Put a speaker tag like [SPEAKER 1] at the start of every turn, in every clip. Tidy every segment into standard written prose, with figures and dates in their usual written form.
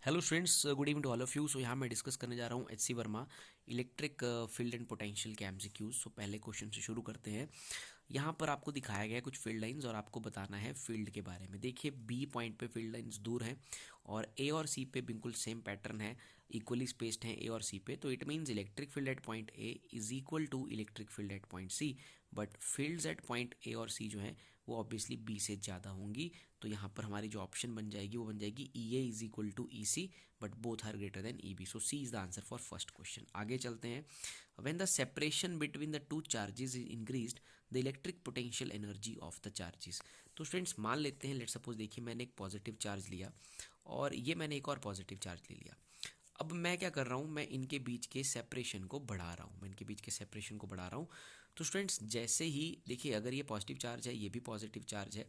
[SPEAKER 1] Hello students, good evening to all of you. So यहाँ मैं discuss करने जा रहा हूँ H C Verma electric field and potential के एमसीक्यूज। सो पहले क्वेश्चन से शुरू करते हैं। यहाँ पर आपको दिखाया गया है कुछ फील्ड लाइंस और आपको बताना है फील्ड के बारे में। देखिए बी पॉइंट पे फील्ड लाइंस दूर हैं और ए और सी पे बिल्कुल सेम पैटर्न है, इक्वली स्पेस्ड हैं ए और सी पे। तो it means electric field at point A is equal to electric field at point C, but fields at point A और सी जो है वो ऑब्वियसली बी से ज़्यादा होंगी। तो यहाँ पर हमारी जो ऑप्शन बन जाएगी वो बन जाएगी E A is equal to E C, but both are greater than E B. So C is the answer for first question. आगे चलते हैं। When the separation between the two charges is increased the electric potential energy of the charges. तो students मान लेते हैं, let suppose देखिए मैंने एक पॉजिटिव चार्ज लिया और ये मैंने एक और पॉजिटिव चार्ज ले लिया। अब मैं क्या कर रहा हूँ, मैं इनके बीच के सेपरेशन को बढ़ा रहा हूँ, मैं इनके बीच के सेपरेशन को बढ़ा रहा हूँ। तो स्टूडेंट्स जैसे ही देखिए, अगर ये पॉजिटिव चार्ज है, ये भी पॉजिटिव चार्ज है,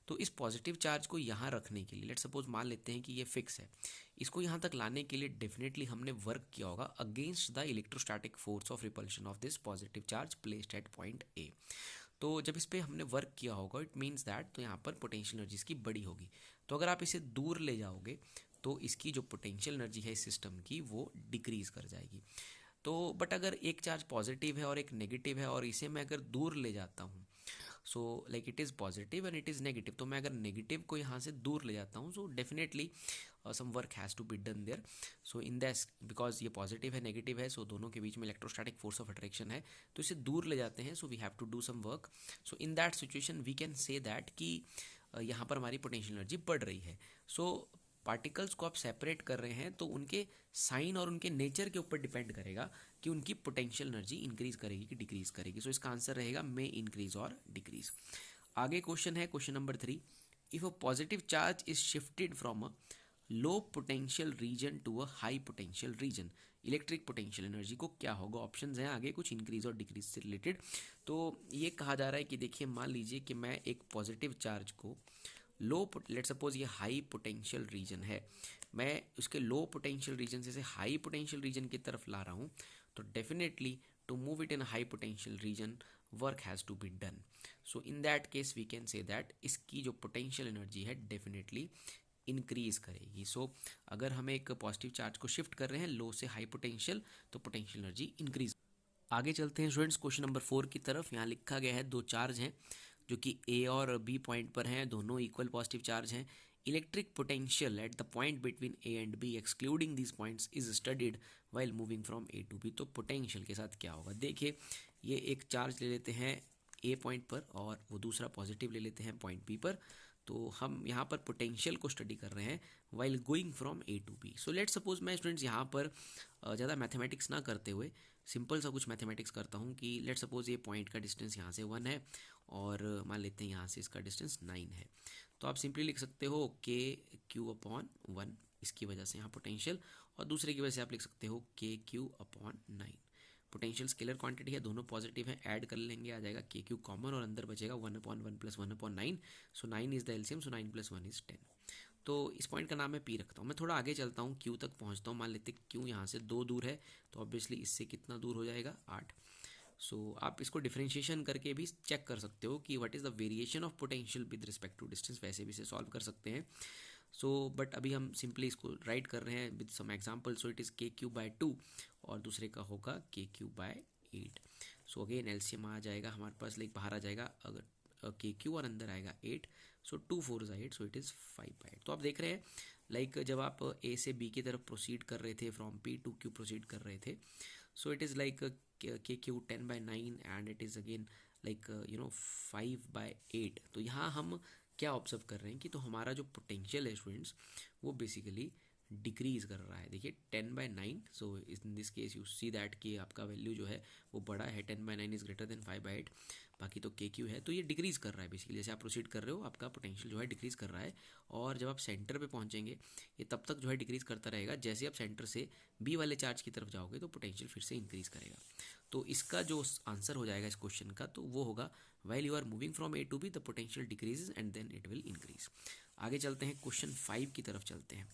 [SPEAKER 1] तो इस पॉजिटिव चार्ज को यहाँ रखने के लिए लेट सपोज मान लेते हैं कि ये फिक्स है, इसको यहाँ तक लाने के लिए डेफिनेटली हमने वर्क किया होगा against the electrostatic force of repulsion of this positive charge placed at point ए। तो जब इस पर हमने वर्क किया होगा इट मीन्स दैट, तो यहाँ पर पोटेंशियल एनर्जी इसकी बड़ी होगी। तो अगर आप इसे दूर ले जाओगे तो इसकी जो पोटेंशियल एनर्जी है इस सिस्टम की वो डिक्रीज कर जाएगी। तो बट अगर एक चार्ज पॉजिटिव है और एक नेगेटिव है और इसे मैं अगर दूर ले जाता हूँ, so like it is positive and it is negative, तो मैं अगर नेगेटिव को यहाँ से दूर ले जाता हूँ so definitely some work has to be done there. So in this because ये पॉजिटिव है नेगेटिव है, सो दोनों के बीच में इलेक्ट्रोस्टैटिक फोर्स ऑफ अट्रैक्शन है, तो इसे दूर ले जाते हैं। So we have to do some work. So in that situation we can say that कि यहाँ पर हमारी पोटेंशियल एनर्जी बढ़ रही है। सो पार्टिकल्स को आप सेपरेट कर रहे हैं तो उनके साइन और उनके नेचर के ऊपर डिपेंड करेगा कि उनकी पोटेंशियल एनर्जी इंक्रीज करेगी कि डिक्रीज करेगी। सो इसका आंसर रहेगा मे इंक्रीज और डिक्रीज। आगे क्वेश्चन है question number 3। If a positive charge is shifted from a low potential region to a high potential region, electric potential energy को क्या होगा। ऑप्शंस हैं आगे कुछ इंक्रीज और डिक्रीज से रिलेटेड। तो ये कहा जा रहा है कि देखिए मान लीजिए कि मैं एक पॉजिटिव चार्ज को लो, लेट सपोज ये हाई पोटेंशियल रीजन है, मैं उसके लो पोटेंशियल रीजन से हाई पोटेंशियल रीजन की तरफ ला रहा हूँ, तो definitely to move it in high potential region work has to be done. So in that case we can say that इसकी जो पोटेंशियल एनर्जी है डेफिनेटली इंक्रीज करेगी। सो अगर हम एक पॉजिटिव चार्ज को शिफ्ट कर रहे हैं लो से हाई पोटेंशियल, तो पोटेंशियल एनर्जी इंक्रीज। आगे चलते हैं स्टूडेंट्स क्वेश्चन नंबर 4 की तरफ। यहाँ लिखा गया है दो चार्ज हैं जो कि ए और बी पॉइंट पर हैं, दोनों इक्वल पॉजिटिव चार्ज हैं। Electric potential at the point between A and B excluding this points is studied while moving from A to B. तो पोटेंशियल के साथ क्या होगा, देखिए ये एक चार्ज ले लेते हैं ए पॉइंट पर और वो दूसरा पॉजिटिव ले लेते हैं पॉइंट बी पर। तो हम यहाँ पर पोटेंशियल को स्टडी कर रहे हैं while going from A to B. So let suppose मैं स्टूडेंट्स यहाँ पर ज़्यादा मैथमेटिक्स ना करते हुए सिंपल सा कुछ मैथमेटिक्स करता हूँ कि लेट सपोज ये पॉइंट का डिस्टेंस यहाँ से 1 है और मान लेते हैं यहाँ से इसका डिस्टेंस 9 है। तो आप सिंपली लिख सकते हो के क्यू अपॉन 1, इसकी वजह से यहाँ पोटेंशियल, और दूसरे की वजह से आप लिख सकते हो के Q upon 9। Potential scalar quantity है, दोनों पॉजिटिव है, ऐड कर लेंगे आ जाएगा के क्यू कॉमन और अंदर बचेगा 1/1 plus 1/9। So 9 is the LCM, सो 9 + 1 = 10। तो इस पॉइंट का नाम मैं पी रखता हूँ। मैं थोड़ा आगे चलता हूँ, क्यू तक पहुँचता हूँ। मान लेते क्यू यहाँ से 2 दूर है, तो ऑब्वियसली इससे कितना दूर हो जाएगा 8। सो आप इसको डिफ्रेंशिएशन करके भी चेक कर सकते हो कि what is the variation of potential with respect to distance, वैसे भी इसे सॉल्व कर सकते हैं। सो बट अभी हम सिंपली इसको राइट कर रहे हैं with some example. So it is KQ/2 और दूसरे का होगा KQ/8। सो अगेन एलसीएम आ जाएगा हमारे पास, लाइक बाहर आ जाएगा अगर KQ और अंदर आएगा 8। सो 2 4 is 8, सो इट इज़ 5/8। तो आप देख रहे हैं लाइक जब आप ए से बी की तरफ प्रोसीड कर रहे थे, from P to Q proceed कर रहे थे, सो it is like KQ 10/9 and it is again like 5/8। तो यहाँ हम क्या ऑब्जर्व कर रहे हैं कि तो हमारा जो पोटेंशियल है स्टूडेंट्स वो बेसिकली डिक्रीज कर रहा है। देखिए 10/9, so in this case you see that कि आपका वैल्यू जो है वो बड़ा है, 10/9 इज ग्रेटर देन 5/8। बाकी तो के क्यू है, तो ये डिक्रीज कर रहा है बेसिकली। जैसे आप प्रोसीड कर रहे हो आपका पोटेंशियल जो है डिक्रीज कर रहा है, और जब आप सेंटर पे पहुंचेंगे ये तब तक जो है डिक्रीज करता रहेगा। जैसे आप सेंटर से बी वाले चार्ज की तरफ जाओगे तो पोटेंशियल फिर से इंक्रीज करेगा। तो इसका जो आंसर हो जाएगा इस क्वेश्चन का, तो वो होगा while you are moving from A to B the potential decreases and then it will increase. आगे चलते हैं क्वेश्चन 5 की तरफ चलते हैं।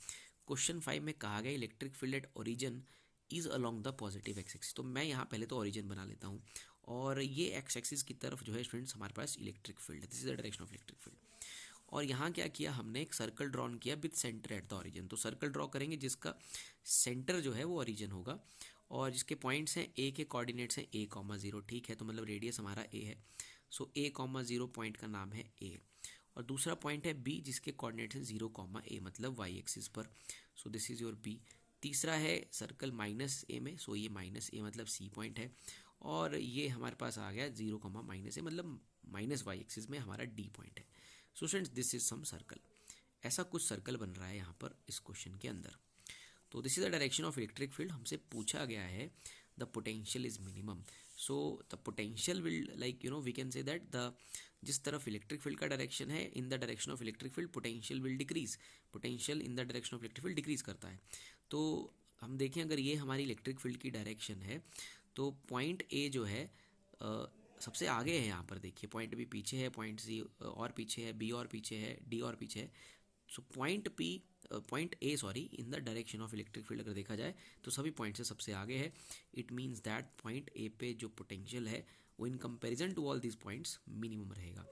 [SPEAKER 1] क्वेश्चन 5 में कहा गया electric field at origin is along the positive x axis. तो मैं यहाँ पहले तो ओरिजिन बना लेता हूँ और ये एक्स एक्सिस की तरफ जो है स्टूडेंट्स हमारे पास इलेक्ट्रिक फील्ड है, this is the direction of electric field. और यहाँ क्या किया हमने, एक सर्कल ड्रॉन किया with centre at the origin. तो सर्कल ड्रॉ करेंगे जिसका सेंटर जो है वो ओरिजिन होगा और जिसके पॉइंट्स हैं ए के कोऑर्डिनेट्स हैं a,0, ठीक है। तो मतलब रेडियस हमारा ए है, सो a,0 पॉइंट का नाम है ए। और दूसरा पॉइंट है बी जिसके कोऑर्डिनेट्स हैं 0,a मतलब वाई एक्सिस पर, so this is your B. तीसरा है सर्कल माइनस ए में, सो ये माइनस ए मतलब सी पॉइंट है। और ये हमारे पास आ गया 0,-a मतलब माइनस वाई एक्सिस में हमारा डी पॉइंट है। So friends this is some circle. ऐसा कुछ सर्कल बन रहा है यहाँ पर इस क्वेश्चन के अंदर। तो this is the direction of electric field. हमसे पूछा गया है the potential is minimum. So the potential will like we can say that the जिस तरफ इलेक्ट्रिक फील्ड का डायरेक्शन है, in the direction of electric field potential will decrease. Potential in the direction of electric field decrease करता है। तो हम देखें अगर ये हमारी इलेक्ट्रिक फील्ड की डायरेक्शन है तो पॉइंट ए जो है सबसे आगे है। यहाँ पर देखिए पॉइंट बी पीछे है, पॉइंट सी और पीछे है, बी और पीछे है, डी और पीछे है। So point A sorry in the direction of electric field अगर देखा जाए तो सभी पॉइंट से सबसे आगे है। It means that point A पे जो पोटेंशियल है वो in comparison to all these points minimum रहेगा।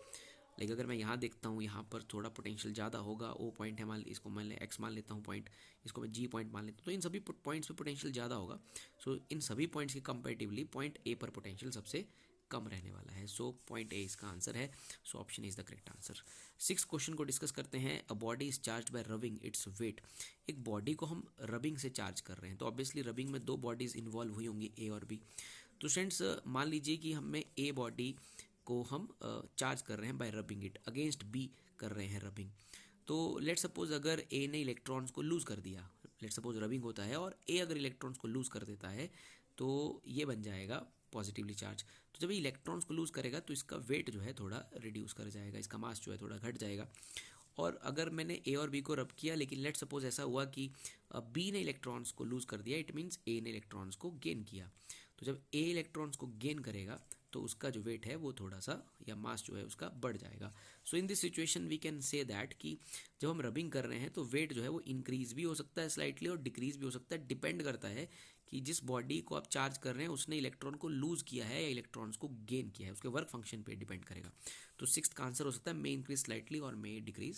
[SPEAKER 1] लेकिन अगर मैं यहाँ देखता हूँ यहाँ पर थोड़ा पोटेंशियल ज़्यादा होगा, ओ पॉइंट है मान इसको मैं एक्स मान लेता हूँ पॉइंट, इसको मैं जी पॉइंट मान लेता हूँ, तो इन सभी पॉइंट्स पे पोटेंशियल ज़्यादा होगा। सो इन सभी पॉइंट्स के कंपेरेटिवली पॉइंट ए पर पोटेंशियल सबसे कम रहने वाला है। सो पॉइंट ए इसका आंसर है। So option is the correct answer. 6 question को डिस्कस करते हैं। A body is charge by rubbing its weight. एक बॉडी को हम रबिंग से चार्ज कर रहे हैं, तो ऑब्वियसली रबिंग में दो बॉडीज इन्वॉल्व हुई होंगी ए और बी। तो स्टूडेंट्स मान लीजिए कि हमें ए बॉडी को हम चार्ज कर रहे हैं by rubbing it, against B कर रहे हैं रबिंग। तो लेट सपोज अगर ए ने इलेक्ट्रॉन्स को लूज़ कर दिया, लेट सपोज रबिंग होता है और ए अगर इलेक्ट्रॉन्स को लूज़ कर देता है तो ये बन जाएगा पॉजिटिवली चार्ज। तो जब ये इलेक्ट्रॉन्स को लूज़ करेगा तो इसका वेट जो है थोड़ा रिड्यूस कर जाएगा, इसका मास जो है थोड़ा घट जाएगा। और अगर मैंने ए और बी को रब किया लेकिन लेट सपोज ऐसा हुआ कि बी ने इलेक्ट्रॉन्स को लूज़ कर दिया, इट मीन्स ए ने इलेक्ट्रॉन्स को गेन किया। तो जब ए इलेक्ट्रॉन्स को गेन करेगा तो उसका जो वेट है वो थोड़ा सा या मास जो है उसका बढ़ जाएगा। So in this situation we can say that कि जब हम रबिंग कर रहे हैं तो वेट जो है वो इंक्रीज भी हो सकता है स्लाइटली और डिक्रीज भी हो सकता है। डिपेंड करता है कि जिस बॉडी को आप चार्ज कर रहे हैं उसने इलेक्ट्रॉन को लूज किया है या इलेक्ट्रॉन्स को गेन किया है, उसके वर्क फंक्शन पे डिपेंड करेगा। तो 6th का आंसर हो सकता है मे इंक्रीज स्लाइटली और मे डिक्रीज